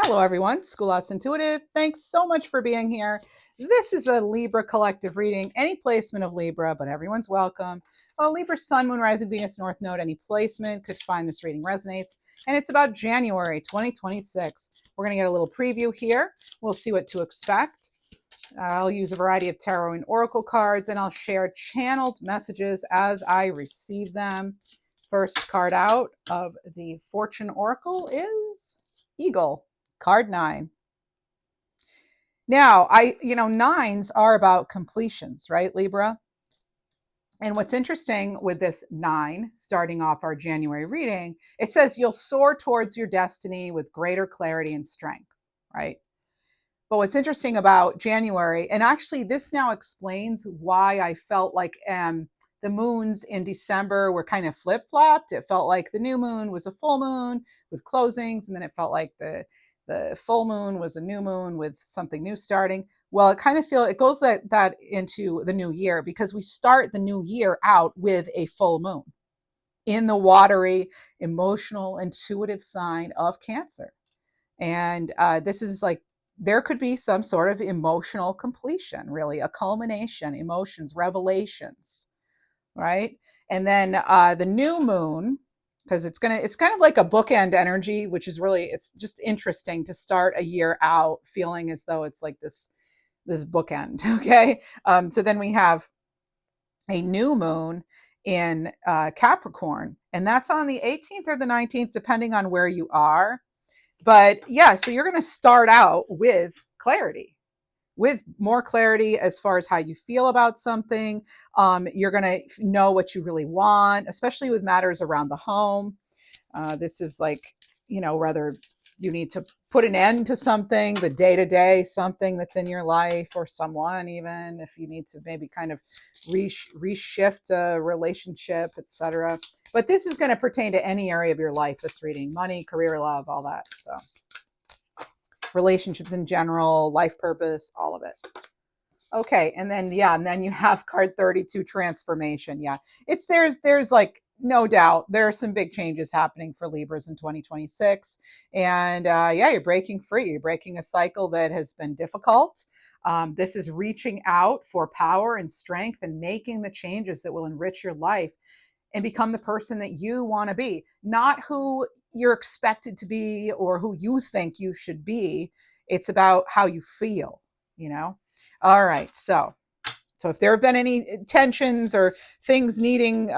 Hello, everyone. Schoolhouse Intuitive. Thanks so much for being here. This is a Libra collective reading, any placement of Libra, but everyone's welcome. Libra, Sun, Moon, Rising, Venus, North Node, any placement could find this reading resonates. And it's about January 2026. We're going to get a little preview here. We'll see what to expect. I'll use a variety of tarot and oracle cards, and I'll share channeled messages as I receive them. First card out of the Fortune Oracle is Eagle. Card 9. Now, nines are about completions, right, Libra? And what's interesting with this 9, starting off our January reading, it says you'll soar towards your destiny with greater clarity and strength, right? But what's interesting about January, and actually this now explains why I felt like the moons in December were kind of flip-flopped. It felt like the new moon was a full moon with closings, and then it felt like the full moon was a new moon with something new starting. Well, it goes that into the new year, because we start the new year out with a full moon in the watery, emotional, intuitive sign of Cancer. And this is like, there could be some sort of emotional completion, really, a culmination, emotions, revelations, right? And then the new moon, because it's kind of like a bookend energy, which is really, it's just interesting to start a year out feeling as though it's like this bookend. Okay. So then we have a new moon in Capricorn, and that's on the 18th or the 19th, depending on where you are. But yeah, so you're going to start out with clarity, with more clarity as far as how you feel about something. You're going to know what you really want, especially with matters around the home. This is like, whether you need to put an end to something, the day-to-day, something that's in your life, or someone, even if you need to maybe kind of reshift a relationship, etc. But this is going to pertain to any area of your life, this reading: money, career, love, all that. So relationships in general, life purpose, all of it. Okay, and then you have card 32, transformation. Yeah, there's like, no doubt there are some big changes happening for Libras in 2026, and you're breaking free. You're breaking a cycle that has been difficult. This is reaching out for power and strength and making the changes that will enrich your life and become the person that you want to be, not who you're expected to be or who you think you should be. It's about how you feel, All right. So if there have been any tensions or things needing,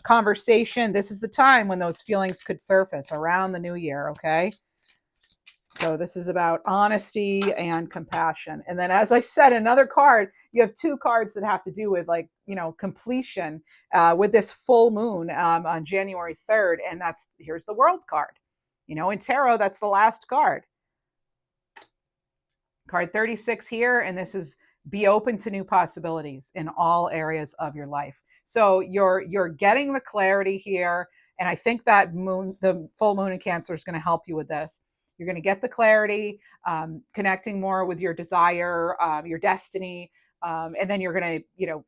conversation, this is the time when those feelings could surface around the new year. Okay. So this is about honesty and compassion. And then, as I said, another card, you have 2 cards that have to do with, like, completion with this full moon on January 3rd. And here's the World card. In tarot, that's the last card. Card 36 here, and this is be open to new possibilities in all areas of your life. So you're getting the clarity here, and I think that the full moon in Cancer is going to help you with this. You're going to get the clarity, connecting more with your desire, your destiny, and then you're going to,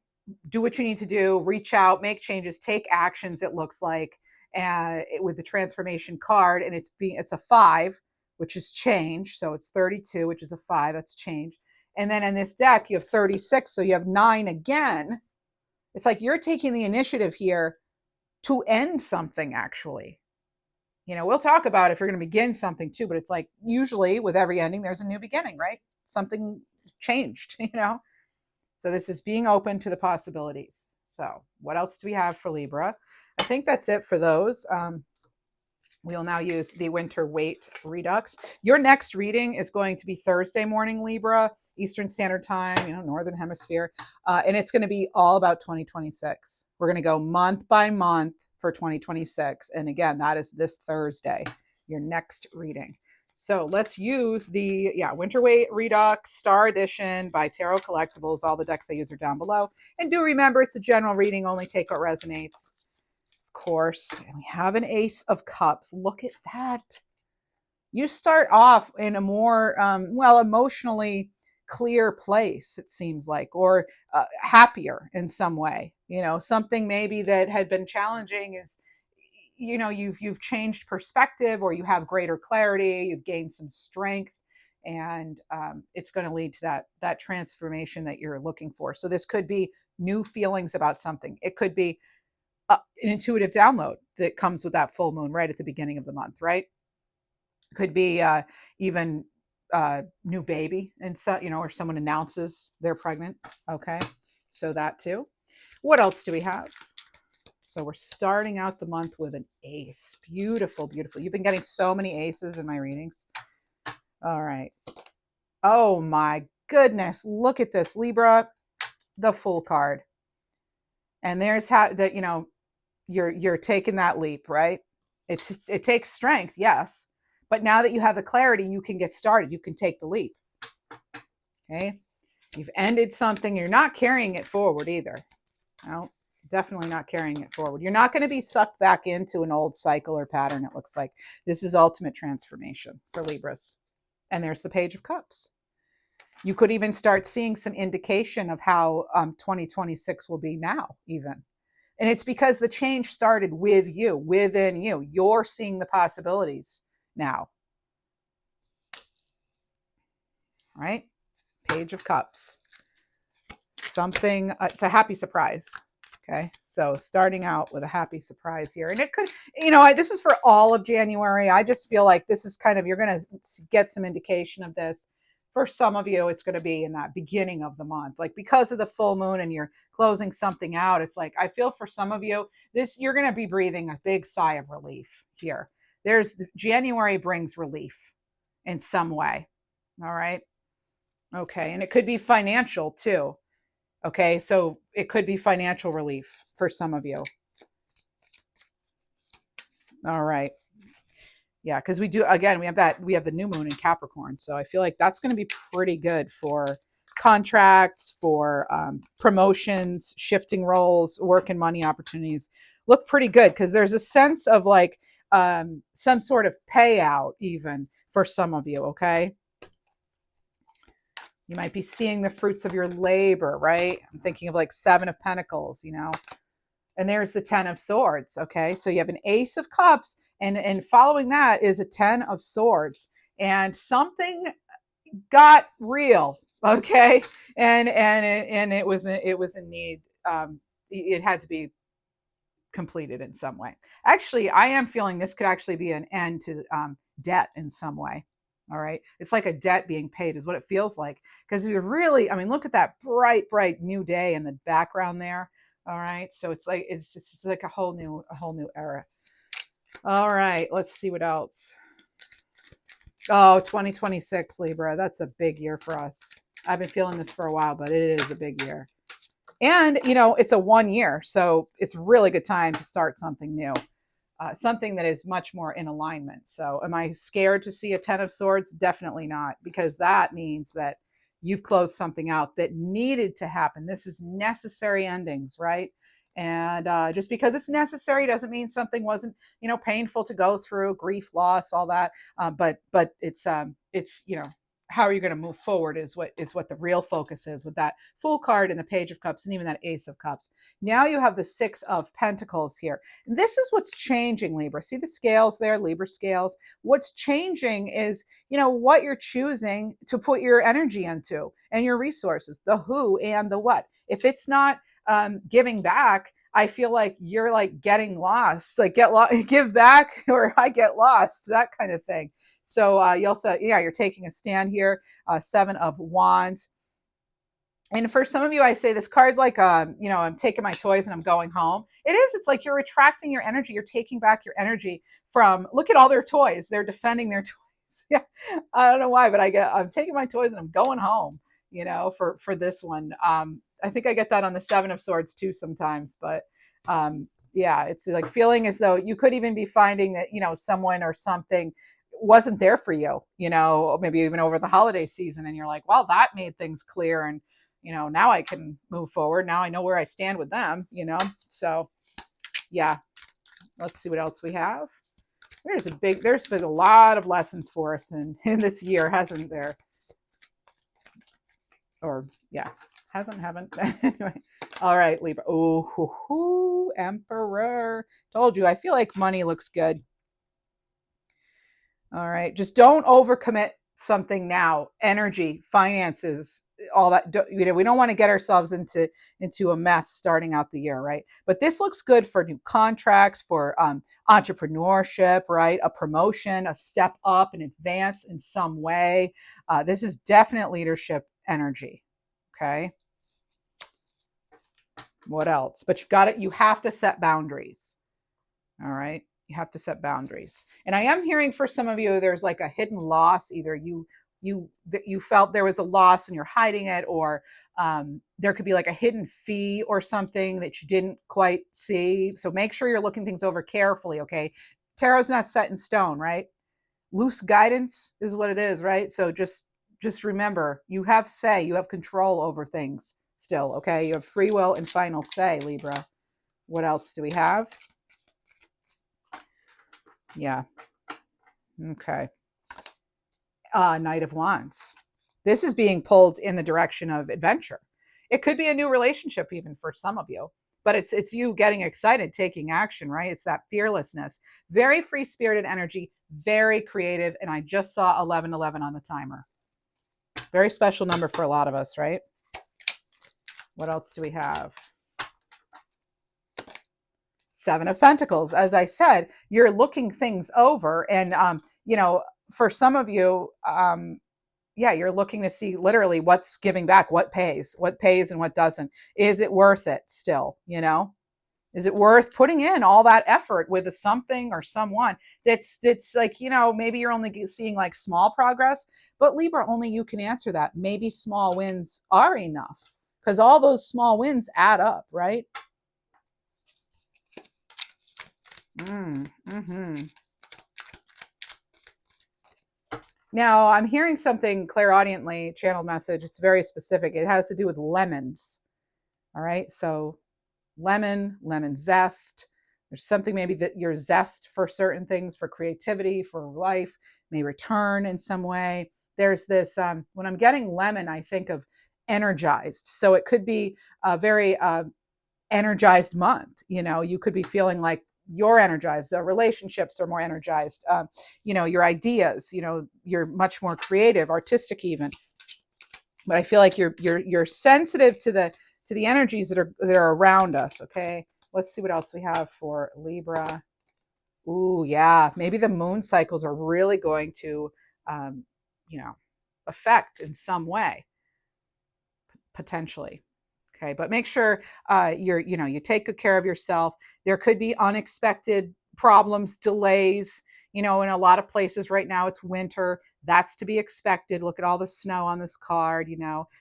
do what you need to do, reach out, make changes, take actions. It looks like, with the transformation card, and it's a 5, which is change. So it's 32, which is a 5. That's change. And then in this deck, you have 36. So you have 9 again. It's like you're taking the initiative here to end something, actually. We'll talk about if you're going to begin something too, but it's like usually with every ending, there's a new beginning, right? Something changed, So this is being open to the possibilities. So what else do we have for Libra? I think that's it for those. We'll now use the winter weight redux. Your next reading is going to be Thursday morning, Libra, Eastern Standard Time, Northern Hemisphere. And it's going to be all about 2026. We're going to go month by month for 2026. And again, that is this Thursday, your next reading. So let's use the Winter Weight Redux Star Edition by Tarot Collectibles. All the decks I use are down below. And do remember, it's a general reading. Only take what resonates. Course, and we have an Ace of Cups. Look at that. You start off in a more emotionally clear place, it seems like, or happier in some way. Something maybe that had been challenging is you've changed perspective, or you have greater clarity, you've gained some strength, and it's going to lead to that transformation that you're looking for. So this could be new feelings about something. It could be an intuitive download that comes with that full moon right at the beginning of the month, right? Could be even new baby, and so or someone announces they're pregnant. Okay, so that too. What else do we have? So we're starting out the month with an ace. Beautiful, beautiful. You've been getting so many aces in my readings. All right. Oh my goodness. Look at this, Libra, the Fool card. And there's how that, you're taking that leap, right? It takes strength, yes. But now that you have the clarity, you can get started. You can take the leap. Okay. You've ended something. You're not carrying it forward either. No, definitely not carrying it forward. You're not going to be sucked back into an old cycle or pattern, it looks like. This is ultimate transformation for Libras. And there's the Page of Cups. You could even start seeing some indication of how 2026 will be now, even. And it's because the change started with you, within you. You're seeing the possibilities now. Right? Page of Cups. Something, it's a happy surprise. Okay, so starting out with a happy surprise here. And it could, this is for all of January. I just feel like this is kind of, you're going to get some indication of this. For some of you, it's going to be in that beginning of the month, like because of the full moon and you're closing something out. It's like, I feel for some of you, you're going to be breathing a big sigh of relief here. January brings relief in some way. All right. Okay. And it could be financial too. Okay. So it could be financial relief for some of you. All right. Yeah, because we have the new moon in Capricorn. So I feel like that's going to be pretty good for contracts, for promotions, shifting roles, work and money opportunities. Look pretty good because there's a sense of like some sort of payout even for some of you, okay? You might be seeing the fruits of your labor, right? I'm thinking of like 7 of Pentacles, and there's the 10 of Swords. Okay, so you have an Ace of Cups, and following that is a 10 of Swords, and something got real. Okay, and it was in need. It had to be completed in some way. Actually, I am feeling this could actually be an end to debt in some way. All right, it's like a debt being paid is what it feels like, because we really, look at that bright new day in the background there. All right, so it's like it's like a whole new era. All right, let's see what else. Oh, 2026, Libra, that's a big year for us. I've been feeling this for a while, but it is a big year. And it's a 1 year, so it's really good time to start something new, something that is much more in alignment. So am I scared to see a 10 of Swords? Definitely not, because that means that you've closed something out that needed to happen. This is necessary endings, right? And just because it's necessary doesn't mean something wasn't, painful to go through, grief, loss, all that. But it's how are you going to move forward is what the real focus is with that Fool card and the Page of Cups and even that Ace of Cups. Now you have the 6 of Pentacles here. This is what's changing, Libra. See the scales there, Libra scales. What's changing is, what you're choosing to put your energy into and your resources, the who and the what. If it's not giving back, I feel like you're like getting lost, like give back or I get lost, that kind of thing. So you also, you're taking a stand here, 7 of Wands. And for some of you, I say this card's like, I'm taking my toys and I'm going home. It is. It's like you're attracting your energy. You're taking back your energy from, look at all their toys. They're defending their toys. Yeah, I don't know why, but I'm taking my toys and I'm going home, for this one. I think I get that on the 7 of Swords too sometimes, but yeah, it's like feeling as though you could even be finding that, someone or something wasn't there for you, maybe even over the holiday season. And you're like, well, that made things clear. And, now I can move forward. Now I know where I stand with them, So yeah, let's see what else we have. There's been a lot of lessons for us in this year, hasn't there? Or yeah. Haven't. Anyway. All right, Libra. Oh, Emperor. Told you, I feel like money looks good. All right. Just don't overcommit something now. Energy, finances, all that. We don't want to get ourselves into a mess starting out the year, right? But this looks good for new contracts, for entrepreneurship, right? A promotion, a step up, an advance in some way. This is definite leadership energy. Okay. What else? But you have to set boundaries. All right. You have to set boundaries. And I am hearing for some of you, there's like a hidden loss. Either you felt there was a loss and you're hiding it, or there could be like a hidden fee or something that you didn't quite see. So make sure you're looking things over carefully. Okay. Tarot's not set in stone, right? Loose guidance is what it is, right? So just remember, you have control over things still. Okay. You have free will and final say, Libra. What else do we have? Yeah. Okay. Knight of Wands. This is being pulled in the direction of adventure. It could be a new relationship even for some of you, but it's you getting excited, taking action, right? It's that fearlessness. Very free-spirited energy, very creative, and I just saw 1111 on the timer. Very special number for a lot of us, right? What else do we have? Seven of Pentacles. As I said, you're looking things over, and for some of you, you're looking to see literally what's giving back, what pays and what doesn't. Is it worth it still? Is it worth putting in all that effort with something or someone that's like, maybe you're only seeing like small progress, but Libra, only you can answer that. Maybe small wins are enough, because all those small wins add up, right? Mm-hmm. Now, I'm hearing something clairaudiently, channeled message. It's very specific. It has to do with lemons. All right. So lemon zest. There's something maybe that your zest for certain things, for creativity, for life, may return in some way. There's this, when I'm getting lemon, I think of energized. So it could be a very energized month. You could be feeling like you're energized, the relationships are more energized, your ideas, you're much more creative, artistic even. But I feel like you're sensitive to the energies that are around us. Okay, let's see what else we have for Libra. Ooh, yeah, maybe the moon cycles are really going to affect in some way, potentially. Okay, but make sure you take good care of yourself. There could be unexpected problems, delays. In a lot of places right now it's winter. That's to be expected. Look at all the snow on this card.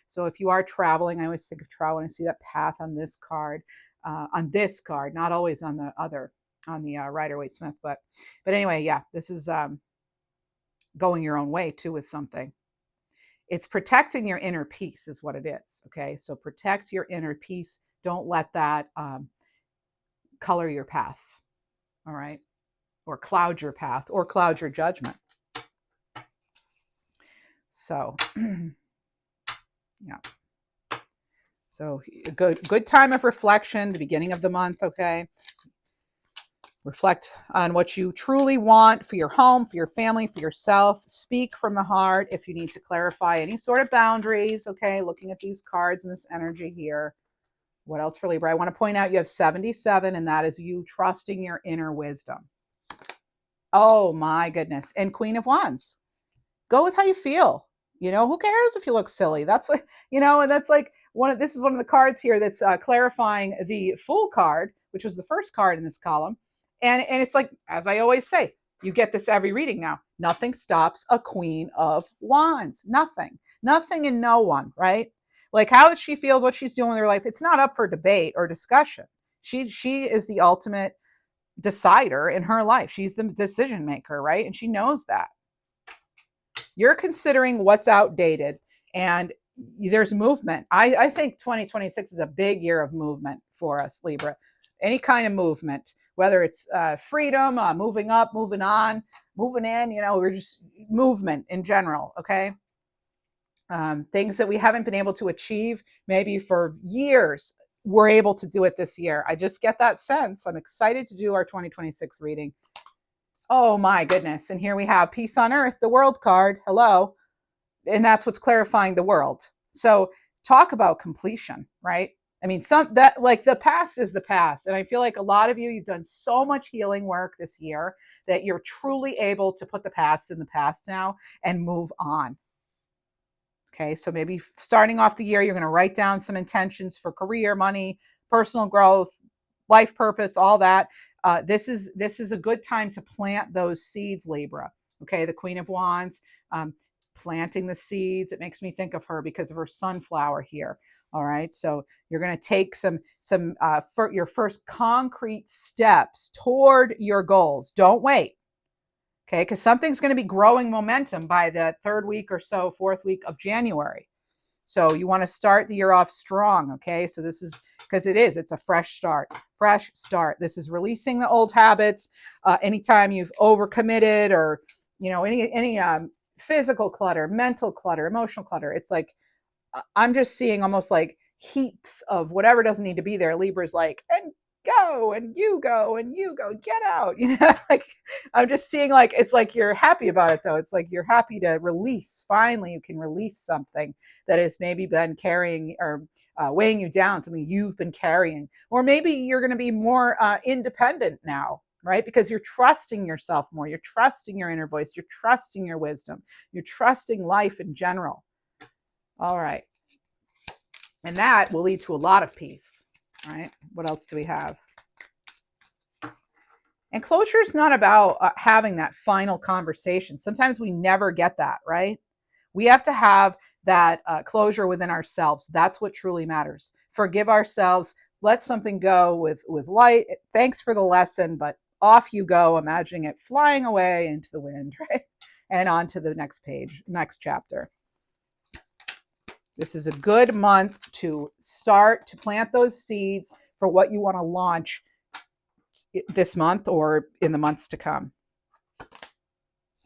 So if you are traveling, I always think of travel and I see that path on this card. Not always on the other, on the Rider-Waite-Smith. But anyway, yeah, this is going your own way too with something. It's protecting your inner peace is what it is. Okay. So protect your inner peace. Don't let that color your path. All right. Or cloud your path, or cloud your judgment. So, yeah. So good time of reflection, the beginning of the month. Okay. Reflect on what you truly want for your home, for your family, for yourself. Speak from the heart if you need to clarify any sort of boundaries. Okay, looking at these cards and this energy here. What else for Libra? I want to point out you have 77, and that is you trusting your inner wisdom. Oh my goodness. And Queen of Wands. Go with how you feel. Who cares if you look silly? That's what, and that's like this is one of the cards here that's clarifying the Fool card, which was the first card in this column. And it's like, as I always say, you get this every reading now. Nothing stops a Queen of Wands. Nothing and no one, right? Like how she feels, what she's doing with her life, it's not up for debate or discussion. She is the ultimate decider in her life. She's the decision maker, right? And she knows that. You're considering what's outdated, and there's movement. I think 2026 is a big year of movement for us, Libra. Any kind of movement, whether it's freedom, moving up, moving on, moving in, we're just movement in general. Okay. Things that we haven't been able to achieve maybe for years, we're able to do it this year. I just get that sense. I'm excited to do our 2026 reading. Oh my goodness. And here we have Peace on Earth, the World card. Hello. And that's what's clarifying the world. So talk about completion, right? I mean, some that like the past is the past. And I feel like a lot of you, you've done so much healing work this year that you're truly able to put the past in the past now and move on. Okay, so maybe starting off the year, you're going to write down some intentions for career, money, personal growth, life purpose, all that. This is a good time to plant those seeds, Libra. Okay, the Queen of Wands, planting the seeds. It makes me think of her because of her sunflower here. All right, so you're going to take some for your first concrete steps toward your goals. Don't wait. Okay, because something's going to be growing momentum by the third week or so, fourth week of January. So you want to start the year off strong. Okay, so this is because it's a fresh start. Fresh start. This is releasing the old habits. Anytime you've overcommitted or any physical clutter, mental clutter, emotional clutter, it's like I'm just seeing almost like heaps of whatever doesn't need to be there. Libra's like, and go, and you go, and you go, get out. Like I'm just seeing like it's like you're happy about it though. It's like you're happy to release. Finally, you can release something that has maybe been carrying or weighing you down, something you've been carrying, or maybe you're going to be more independent now. Right? Because you're trusting yourself more. You're trusting your inner voice. You're trusting your wisdom. You're trusting life in general. All right. And that will lead to a lot of peace. All right. What else do we have? And closure is not about having that final conversation. Sometimes we never get that, right? We have to have that closure within ourselves. That's what truly matters. Forgive ourselves. Let something go with light. Thanks for the lesson, but off you go, imagining it flying away into the wind, right? And on to the next page, next chapter. This is a good month to start to plant those seeds for what you want to launch this month or in the months to come.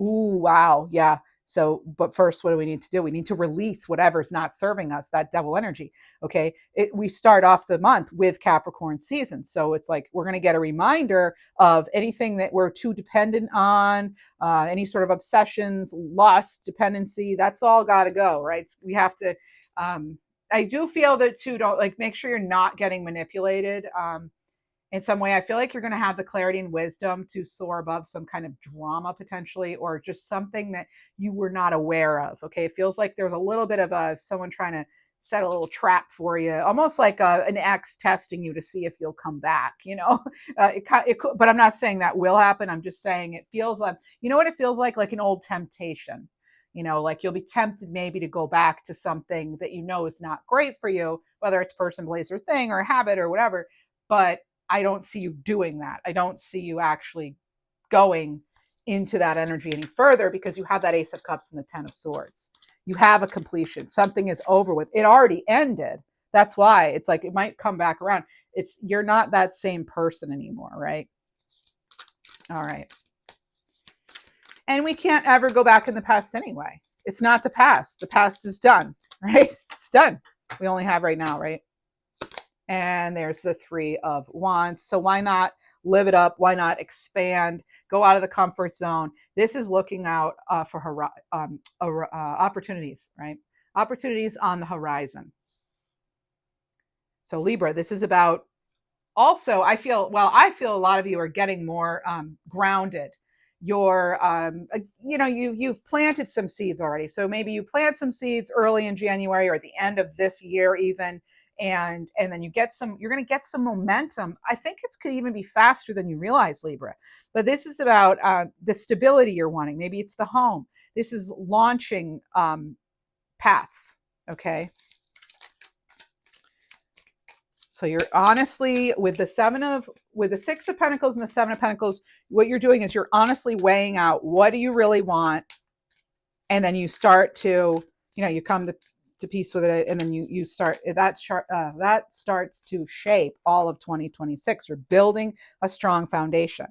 Ooh, wow. Yeah. So, but first, what do we need to do? We need to release whatever's not serving us, that devil energy. Okay. We start off the month with Capricorn season. So it's like we're going to get a reminder of anything that we're too dependent on, any sort of obsessions, lust, dependency. That's all got to go, right? We have to. I do feel that too, don't like make sure you're not getting manipulated. In some way, I feel like you're going to have the clarity and wisdom to soar above some kind of drama potentially, or just something that you were not aware of. Okay. It feels like there's a little bit of someone trying to set a little trap for you, almost like an ex testing you to see if you'll come back, but I'm not saying that will happen. I'm just saying it feels like, what it feels like an old temptation, like you'll be tempted maybe to go back to something that is not great for you, whether it's person, place, or thing, or habit, or whatever. But I don't see you doing that. I don't see you actually going into that energy any further because you have that Ace of Cups and the Ten of Swords. You have a completion. Something is over with. It already ended. That's why it's like it might come back around. You're not that same person anymore, right? All right. And we can't ever go back in the past anyway. It's not the past. The past is done, right? It's done. We only have right now, right? And there's the Three of Wands. So why not live it up? Why not expand? Go out of the comfort zone. This is looking out for opportunities, right? Opportunities on the horizon. So Libra, this is about also, I feel a lot of you are getting more grounded. You've planted some seeds already. So maybe you plant some seeds early in January or at the end of this year even. And then you're going to get some momentum. I think it could even be faster than you realize, Libra. But this is about the stability you're wanting. Maybe it's the home. This is launching paths. Okay. So you're honestly with the Six of Pentacles and the Seven of Pentacles, what you're doing is you're honestly weighing out what do you really want, and then you start to, you come to peace with it, and then you start that starts to shape all of 2026. You're building a strong foundation.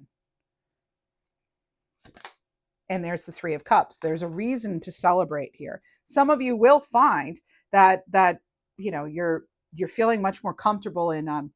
And there's the Three of Cups. There's a reason to celebrate here. Some of you will find that you're feeling much more comfortable in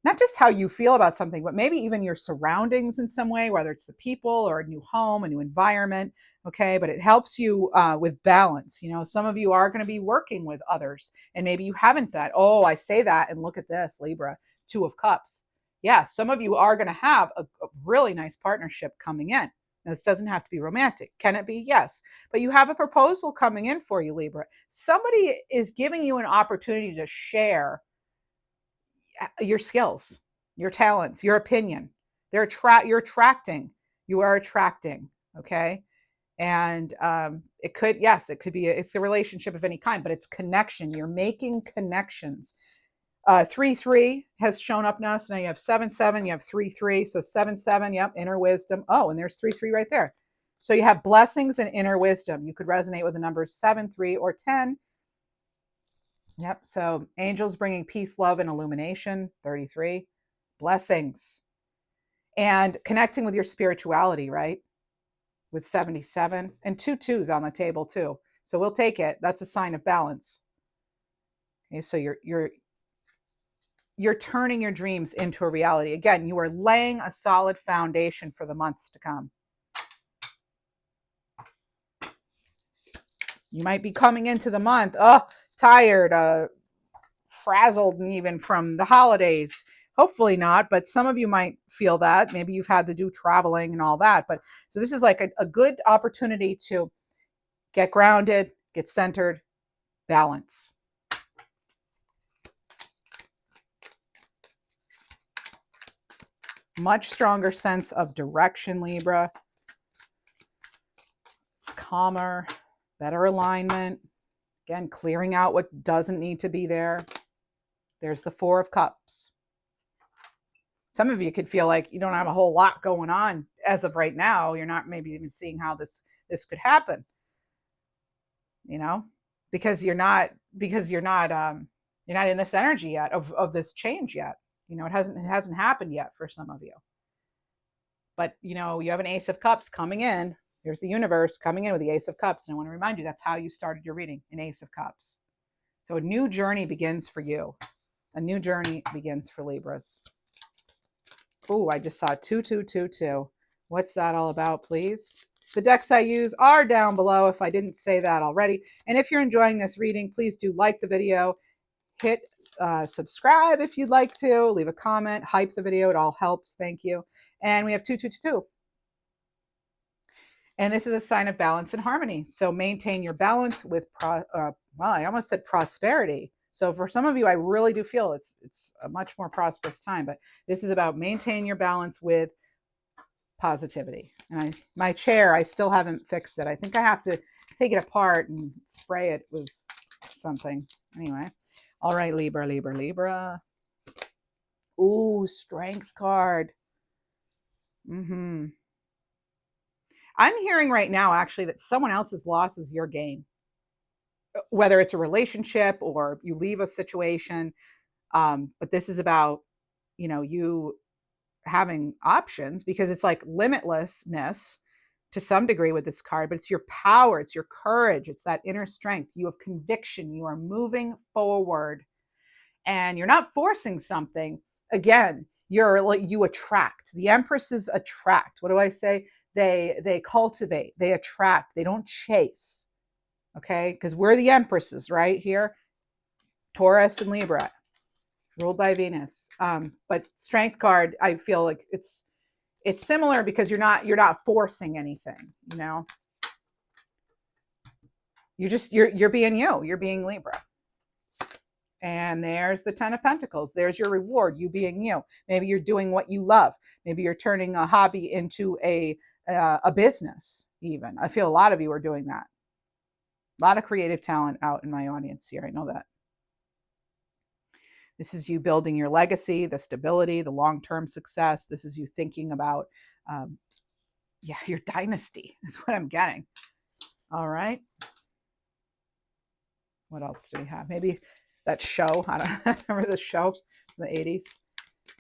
not just how you feel about something, but maybe even your surroundings in some way, whether it's the people or a new home, a new environment. Okay. But it helps you with balance. Some of you are going to be working with others and maybe you haven't been. Oh, I say that. And look at this, Libra, Two of Cups. Yeah. Some of you are going to have a really nice partnership coming in. Now, this doesn't have to be romantic. Can it be? Yes. But you have a proposal coming in for you, Libra. Somebody is giving you an opportunity to share your skills, your talents, your opinion. You're attracting. You are attracting. Okay. And it could be it's a relationship of any kind, but it's connection. You're making connections. 3-3 has shown up now. So now you have 7-7, you have 3-3. So 7-7, yep, inner wisdom. Oh, and there's 3-3 right there. So you have blessings and inner wisdom. You could resonate with the numbers 7, 3, or 10. Yep. So angels bringing peace, love, and illumination, 33. Blessings. And connecting with your spirituality, right? With 77. And 2 2s on the table too. So we'll take it. That's a sign of balance. Okay, so you're turning your dreams into a reality. Again, you are laying a solid foundation for the months to come. You might be coming into the month, tired, frazzled, and even from the holidays. Hopefully not, but some of you might feel that. Maybe you've had to do traveling and all that. But so this is like a good opportunity to get grounded, get centered, balance. Much stronger sense of direction, Libra. It's calmer, better alignment. Again, clearing out what doesn't need to be there. There's the 4 of Cups. Some of you could feel like you don't have a whole lot going on as of right now. You're not maybe even seeing how this could happen. Because you're not in this energy yet of this change yet. It hasn't happened yet for some of you. But you have an Ace of Cups coming in. Here's the universe coming in with the Ace of Cups. And I want to remind you, that's how you started your reading, an Ace of Cups. So a new journey begins for you. A new journey begins for Libras. Oh, I just saw 2222. What's that all about, please? The decks I use are down below if I didn't say that already. And if you're enjoying this reading, please do like the video, hit subscribe if you'd like to, leave a comment, hype the video. It all helps. Thank you. And we have 2222. And this is a sign of balance and harmony. So maintain your balance with, I almost said prosperity. So for some of you, I really do feel it's a much more prosperous time. But this is about maintain your balance with positivity. And my chair, I still haven't fixed it. I think I have to take it apart and spray it with something. Anyway. All right, Libra. Ooh, Strength card. I'm hearing right now, actually, that someone else's loss is your gain. Whether it's a relationship or you leave a situation. But this is about, you having options, because it's like limitlessness to some degree with this card, but it's your power, it's your courage, it's that inner strength. You have conviction, you are moving forward and you're not forcing something. Again, you attract. The empresses attract. What do I say? They cultivate, they attract, they don't chase. Okay, because we're the empresses right here, Taurus and Libra, ruled by Venus. But Strength card, I feel like it's similar because you're not forcing anything. You're being you're being Libra. And there's the 10 of Pentacles. There's your reward, you being you. Maybe you're doing what you love. Maybe you're turning a hobby into a business even. I feel a lot of you are doing that. A lot of creative talent out in my audience here. I know that. This is you building your legacy, the stability, the long-term success. This is you thinking about, your dynasty is what I'm getting. All right. What else do we have? Maybe that show. I don't remember the show from the 80s.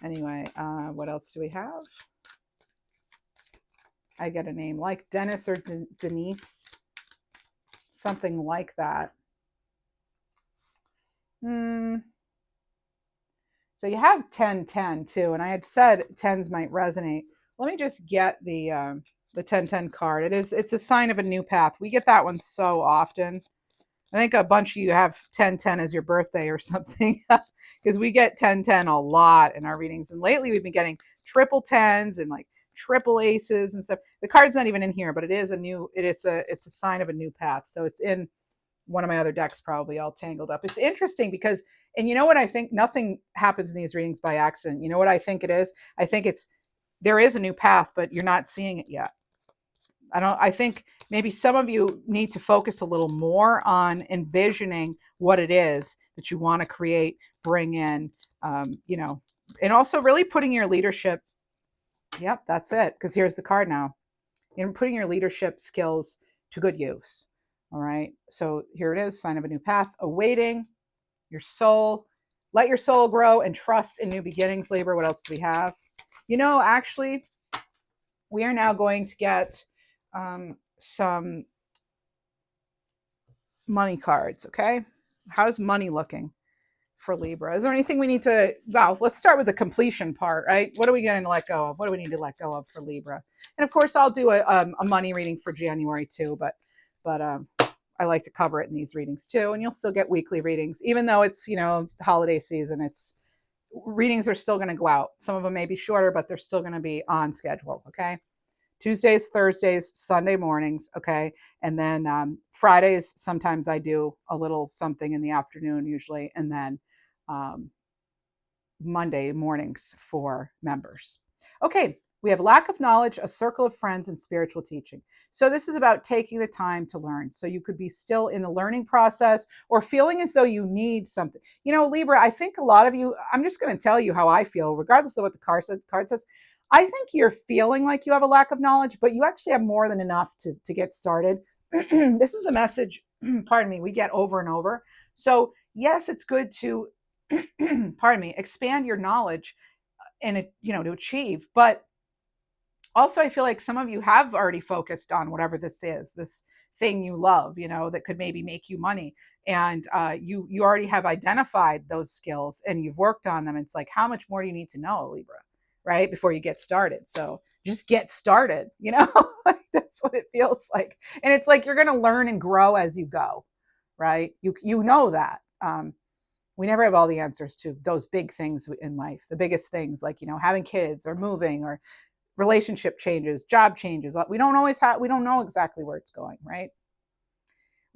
Anyway, what else do we have? I get a name like Dennis or Denise, something like that. So you have 1010 too, and I had said tens might resonate. Let me just get the 1010 card. It's a sign of a new path. We get that one so often. I think a bunch of you have 1010 as your birthday or something, because we get 1010 a lot in our readings. And lately we've been getting triple tens and like triple aces and stuff. The card's not even in here, but it's a sign of a new path. So it's in one of my other decks, probably all tangled up. It's interesting because, and you know what I think? Nothing happens in these readings by accident. You know what I think it is? I think there is a new path, but you're not seeing it yet. I think maybe some of you need to focus a little more on envisioning what it is that you want to create, bring in, and also really putting your leadership. Yep, that's it. Because here's the card now. You're putting your leadership skills to good use. All right. So here it is, sign of a new path, awaiting your soul. Let your soul grow and trust in new beginnings, Libra. What else do we have? Actually, we are now going to get some money cards. Okay. How's money looking for Libra? Is there anything we need to, let's start with the completion part, right? What are we going to let go of? What do we need to let go of for Libra? And of course, I'll do a money reading for January too, but I like to cover it in these readings too. And you'll still get weekly readings, even though it's, holiday season. Readings are still going to go out. Some of them may be shorter, but they're still going to be on schedule. Okay. Tuesdays, Thursdays, Sunday mornings. Okay. And then Fridays, sometimes I do a little something in the afternoon usually. And then Monday mornings for members. Okay. We have lack of knowledge, a circle of friends, and spiritual teaching. So this is about taking the time to learn. So you could be still in the learning process or feeling as though you need something. Libra, I think a lot of you, I'm just going to tell you how I feel, regardless of what the card says. I think you're feeling like you have a lack of knowledge, but you actually have more than enough to get started. This is a message, pardon me, we get over and over. So yes, it's good to, pardon me, expand your knowledge and, to achieve, but also, I feel like some of you have already focused on whatever this is, this thing you love, that could maybe make you money. And you already have identified those skills and you've worked on them. It's like, how much more do you need to know, Libra, right? Before you get started. So just get started, like that's what it feels like. And it's like, you're going to learn and grow as you go, right? You know that. We never have all the answers to those big things in life, the biggest things like, having kids or moving or relationship changes, job changes. We don't know exactly where it's going, right?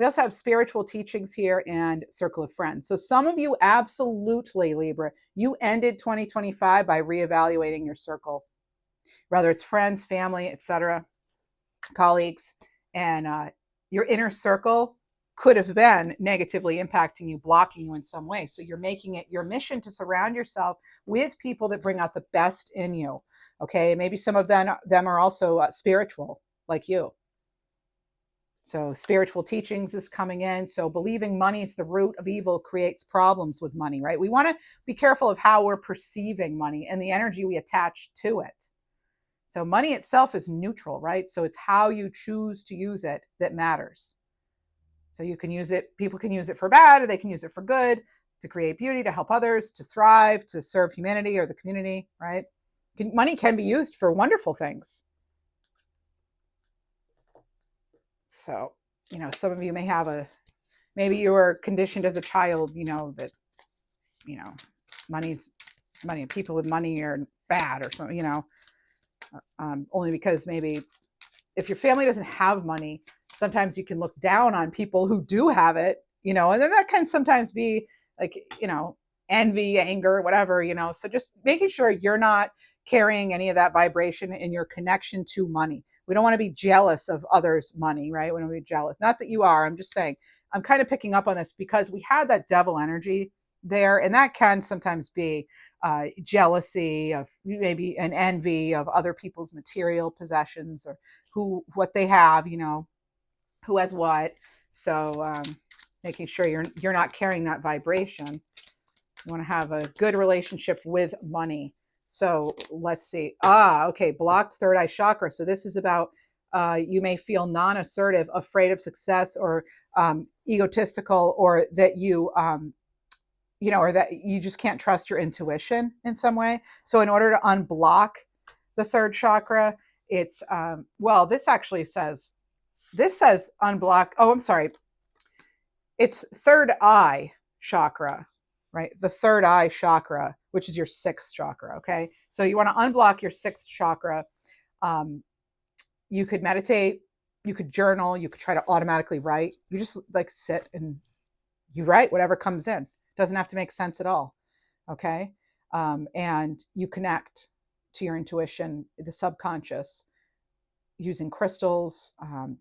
We also have spiritual teachings here and circle of friends. So some of you absolutely, Libra, you ended 2025 by reevaluating your circle, whether it's friends, family, etc., colleagues, and your inner circle could have been negatively impacting you, blocking you in some way. So you're making it your mission to surround yourself with people that bring out the best in you. Okay, maybe some of them are also spiritual, like you. So spiritual teachings is coming in. So believing money is the root of evil creates problems with money, right? We want to be careful of how we're perceiving money and the energy we attach to it. So money itself is neutral, right? So it's how you choose to use it that matters. So you can use it, people can use it for bad, or they can use it for good, to create beauty, to help others, to thrive, to serve humanity or the community, right? Money can be used for wonderful things. So, some of you may have maybe you were conditioned as a child, that, money, people with money are bad or something, only because maybe if your family doesn't have money, sometimes you can look down on people who do have it, and then that can sometimes be like, envy, anger, whatever, so just making sure you're not carrying any of that vibration in your connection to money. We don't want to be jealous of others' money, right? We don't want to be jealous. Not that you are. I'm just saying, I'm kind of picking up on this because we had that devil energy there, and that can sometimes be jealousy of maybe an envy of other people's material possessions or what they have, who has what. So making sure you're not carrying that vibration. You want to have a good relationship with money. So let's see. Okay, blocked third eye chakra. So this is about you may feel non-assertive, afraid of success, or egotistical, or that or that you just can't trust your intuition in some way. So in order to unblock the third chakra, it's this actually says unblock. Oh, I'm sorry. It's third eye chakra, right? The third eye chakra, which is your sixth chakra. Okay. So you want to unblock your sixth chakra. You could meditate, you could journal, you could try to automatically write. You just like sit and you write whatever comes in. Doesn't have to make sense at all. Okay. And you connect to your intuition, the subconscious, using crystals,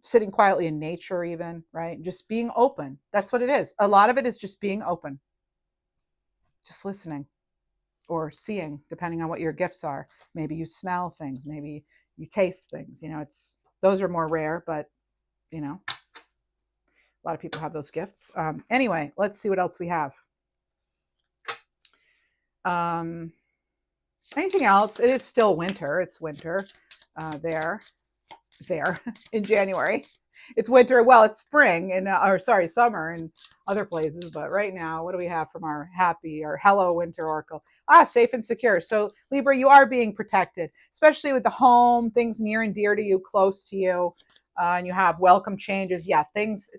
sitting quietly in nature, even, right? Just being open. That's what it is. A lot of it is just being open, just listening or seeing, depending on what your gifts are. Maybe you smell things, maybe you taste things. Those are more rare, but a lot of people have those gifts. Anyway, let's see what else we have. Anything else? It is still winter. It's winter there in January. It's winter. Well, it's spring summer in other places. But right now, what do we have from our happy or hello winter oracle? Safe and secure. So Libra, you are being protected, especially with the home, things near and dear to you, close to you. And you have welcome changes. Yeah,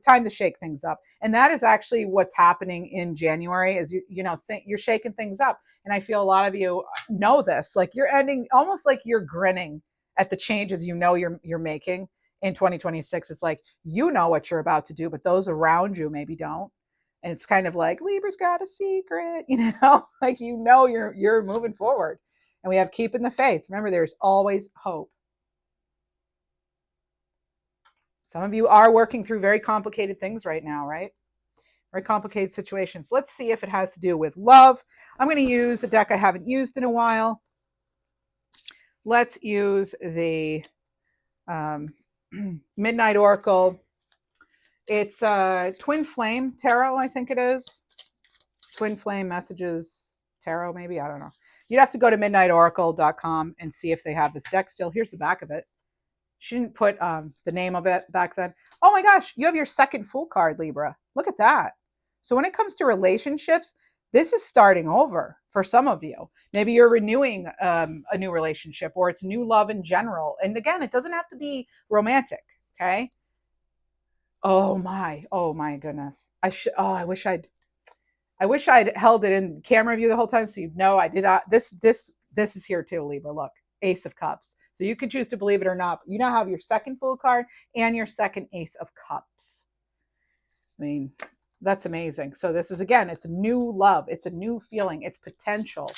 time to shake things up. And that is actually what's happening in January is you're shaking things up. And I feel a lot of you know this, like you're ending almost like you're grinning at the changes you're making in 2026. It's like what you're about to do, but those around you maybe don't. And it's kind of like Libra's got a secret, like you're moving forward. And we have keeping the faith. Remember, there's always hope. Some of you are working through very complicated things right now, right? Very complicated situations. Let's see if it has to do with love. I'm going to use a deck I haven't used in a while. Let's use the Midnight Oracle. It's Twin Flame Tarot, I think it is. Twin Flame Messages Tarot, maybe. I don't know. You'd have to go to midnightoracle.com and see if they have this deck still. Here's the back of it. She didn't put the name of it back then. Oh my gosh, you have your second Fool card, Libra. Look at that. So when it comes to relationships, this is starting over for some of you. Maybe you're renewing a new relationship, or it's new love in general. And again, it doesn't have to be romantic, okay? Oh my goodness. I wish I'd held it in camera view the whole time so you'd know I did not. This is here too, Libra. Look. Ace of Cups. So you can choose to believe it or not. You now have your second Fool card and your second Ace of Cups. I mean, that's amazing. So this is, again, it's new love. It's a new feeling. It's potential.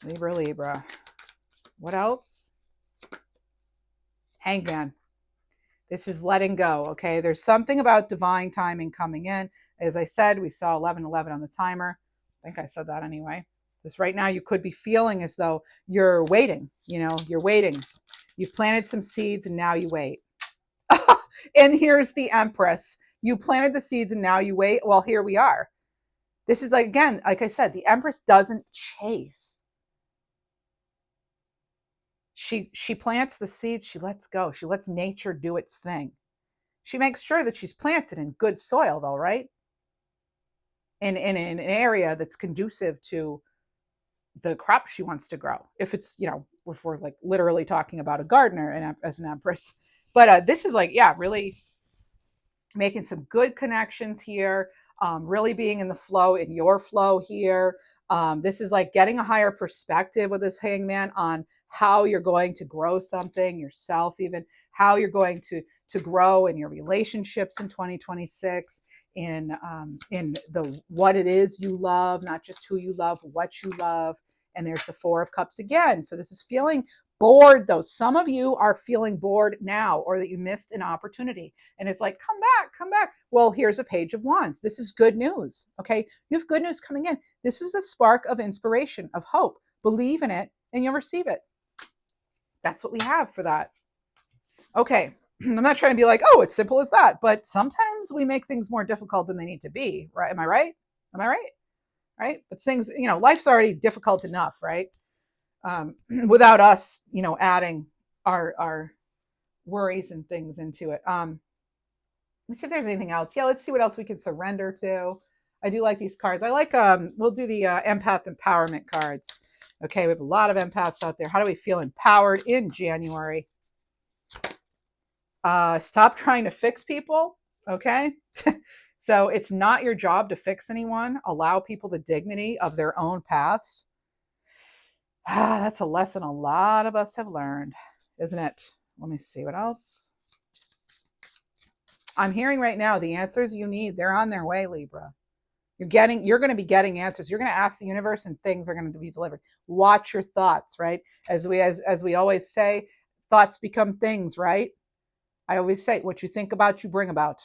Libra. What else? Hangman. This is letting go, okay? There's something about divine timing coming in. As I said, we saw 11:11 on the timer. I think I said that anyway. Just right now, you could be feeling as though you're waiting. You're waiting. You've planted some seeds and now you wait. And here's the Empress. You planted the seeds and now you wait. Well, here we are. This is like I said, the Empress doesn't chase. She plants the seeds. She lets go. She lets nature do its thing. She makes sure that she's planted in good soil, though, right? In an area that's conducive to the crop she wants to grow. If it's, if we're like literally talking about a gardener as an Empress. But this is really making some good connections here, really being in the flow, in your flow here. This is like getting a higher perspective with this Hangman on how you're going to grow something yourself, even how you're going to grow in your relationships in 2026, in the what it is you love, not just who you love, what you love. And there's the Four of Cups again. So this is feeling bored, though. Some of you are feeling bored now, or that you missed an opportunity. And it's like, come back. Well, here's a Page of Wands. This is good news. Okay. You have good news coming in. This is the spark of inspiration, of hope. Believe in it and you'll receive it. That's what we have for that. Okay. I'm not trying to be like, oh, it's simple as that. But sometimes we make things more difficult than they need to be. Right? Am I right? right? But things, life's already difficult enough, right? Without us, adding our worries and things into it. Let me see if there's anything else. Yeah, let's see what else we can surrender to. I do like these cards. I like we'll do the empath empowerment cards. Okay, we have a lot of empaths out there. How do we feel empowered in January? Stop trying to fix people. Okay. So it's not your job to fix anyone. Allow people the dignity of their own paths. That's a lesson a lot of us have learned, isn't it? Let me see what else. I'm hearing right now the answers you need, they're on their way, Libra. You're going to be getting answers. You're going to ask the universe and things are going to be delivered. Watch your thoughts, right? As we always say, thoughts become things, right? I always say, what you think about, you bring about.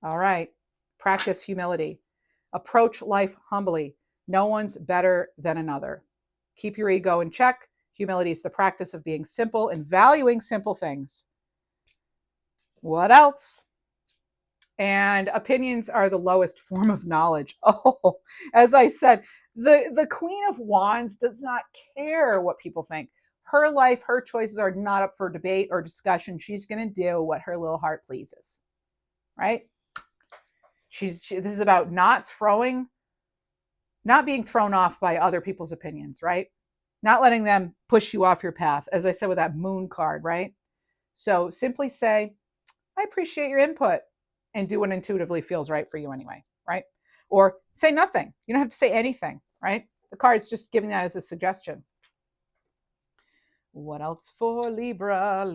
All right. Practice humility. Approach life humbly. No one's better than another. Keep your ego in check. Humility is the practice of being simple and valuing simple things. What else? And opinions are the lowest form of knowledge. Oh, as I said, the Queen of Wands does not care what people think. Her life, her choices are not up for debate or discussion. She's going to do what her little heart pleases, right? This is about not being thrown off by other people's opinions, right? Not letting them push you off your path, as I said with that moon card, right? So simply say, I appreciate your input, and do what intuitively feels right for you anyway, right? Or say nothing. You don't have to say anything, right? The card's just giving that as a suggestion. What else for Libra?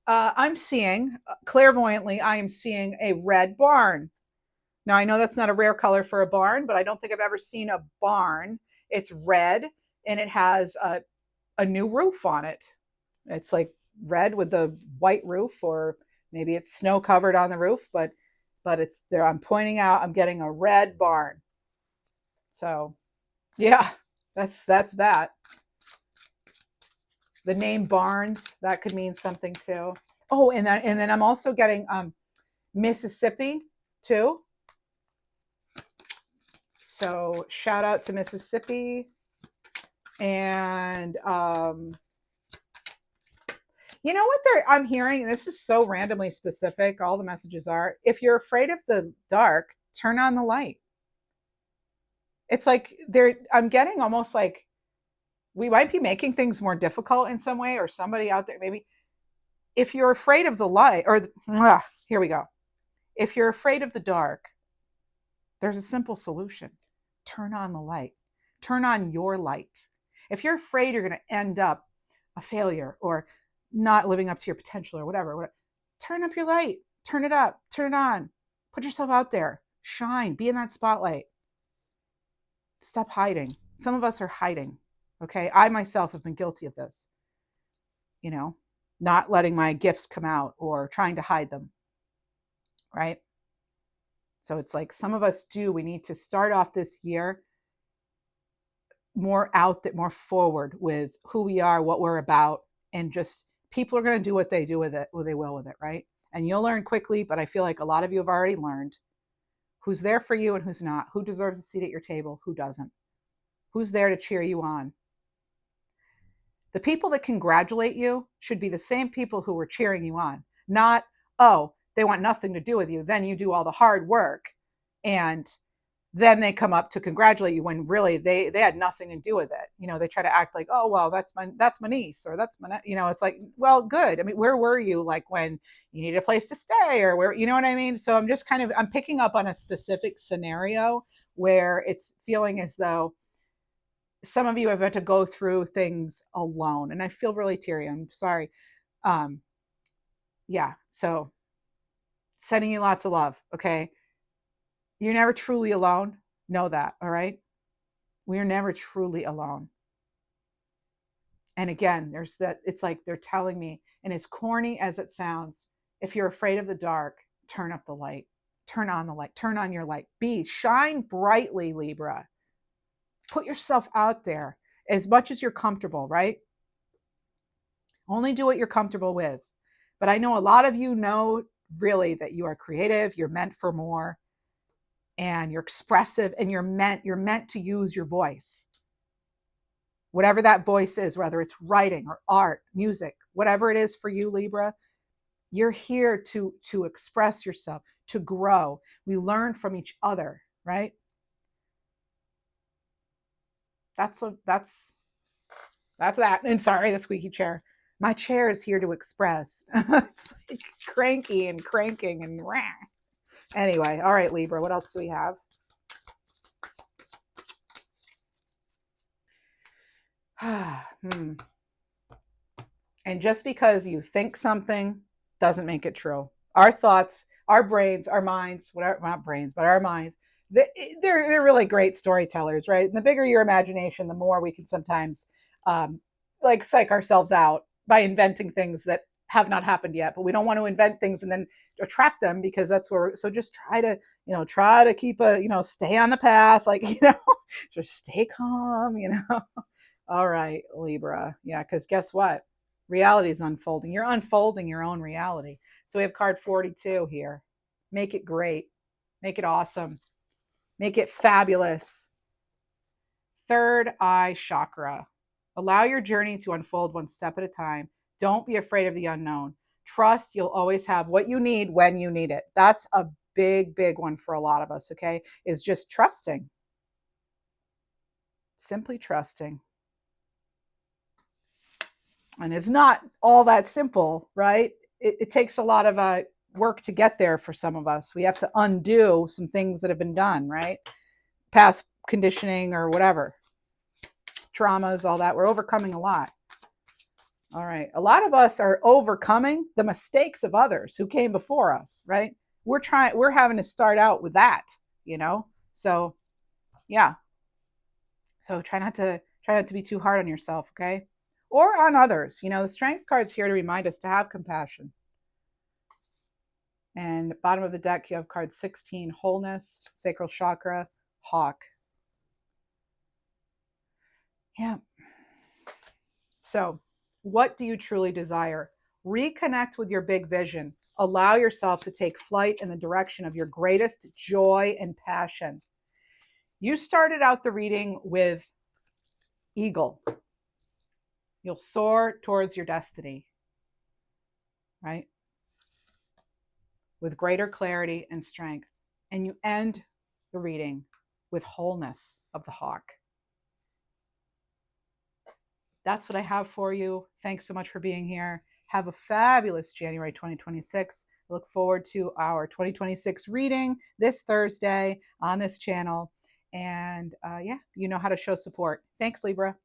I'm seeing, clairvoyantly, I am seeing a red barn. Now, I know that's not a rare color for a barn, but I don't think I've ever seen a barn. It's red, and it has a new roof on it. It's like red with the white roof, or maybe it's snow covered on the roof, but it's there. I'm pointing out, I'm getting a red barn. So yeah, that's that. The name Barnes, that could mean something too. Oh, and then I'm also getting Mississippi too. So shout out to Mississippi. And you know what I'm hearing? This is so randomly specific. All the messages are, if you're afraid of the dark, turn on the light. It's like I'm getting almost like we might be making things more difficult in some way, or somebody out there maybe. If you're afraid of the light, or here we go. If you're afraid of the dark, there's a simple solution. Turn on the light. Turn on your light. If you're afraid you're going to end up a failure or not living up to your potential or whatever, turn up your light. Turn it up. Turn it on. Put yourself out there. Shine. Be in that spotlight. Stop hiding. Some of us are hiding. Okay. I myself have been guilty of this. Not letting my gifts come out or trying to hide them. Right. So it's like some of us we need to start off this year more forward with who we are, what we're about, and just people are going to do what they do with it, what they will with it, right? And you'll learn quickly, but I feel like a lot of you have already learned who's there for you and who's not, who deserves a seat at your table, who doesn't, who's there to cheer you on. The people that congratulate you should be the same people who were cheering you on, not, oh, they want nothing to do with you. Then you do all the hard work and then they come up to congratulate you when really they had nothing to do with it. They try to act like, oh, well, that's my niece, or that's my, it's like, well, good. I mean, where were you like when you needed a place to stay, or where, you know what I mean? So I'm picking up on a specific scenario where it's feeling as though some of you have had to go through things alone, and I feel really teary. I'm sorry. Yeah. So sending you lots of love. Okay. You're never truly alone. Know that. All right. We are never truly alone. And again, there's that. It's like they're telling me, and as corny as it sounds, if you're afraid of the dark, turn up the light, turn on the light, turn on your light, shine brightly, Libra. Put yourself out there as much as you're comfortable, right? Only do what you're comfortable with. But I know a lot of you know really that you are creative, you're meant for more. and you're expressive, and you're meant to use your voice. Whatever that voice is, whether it's writing or art, music, whatever it is for you, Libra, you're here to express yourself, to grow. We learn from each other, right? That's that. And sorry, the squeaky chair. My chair is here to express. It's like cranky and cranking and rah. Anyway, all right, Libra, what else do we have? And just because you think something doesn't make it true. Our thoughts, our brains, our minds, whatever, not brains, but our minds, they're really great storytellers, right? And the bigger your imagination, the more we can sometimes like psych ourselves out by inventing things that have not happened yet. But we don't want to invent things and then attract them, because that's where. So just try to keep stay on the path, like just stay calm. All right, Libra. Yeah, because guess what? Reality is unfolding. You're unfolding your own reality. So we have card 42 here. Make it great. Make it awesome. Make it fabulous. Third eye chakra. Allow your journey to unfold one step at a time. Don't be afraid of the unknown. Trust you'll always have what you need when you need it. That's a big, big one for a lot of us, okay? Is just trusting. Simply trusting. And it's not all that simple, right? It takes a lot of work to get there for some of us. We have to undo some things that have been done, right? Past conditioning or whatever, traumas, all that. We're overcoming a lot. All right. A lot of us are overcoming the mistakes of others who came before us, right? We're having to start out with that, So, yeah. So try not to be too hard on yourself, okay? Or on others. The strength card's here to remind us to have compassion. And bottom of the deck, you have card 16, wholeness, sacral chakra, hawk. Yeah. So, what do you truly desire? Reconnect with your big vision. Allow yourself to take flight in the direction of your greatest joy and passion. You started out the reading with eagle. You'll soar towards your destiny, right? With greater clarity and strength. And you end the reading with wholeness of the hawk. That's what I have for you. Thanks so much for being here. Have a fabulous January 2026. I look forward to our 2026 reading this Thursday on this channel. And yeah, you know how to show support. Thanks, Libra.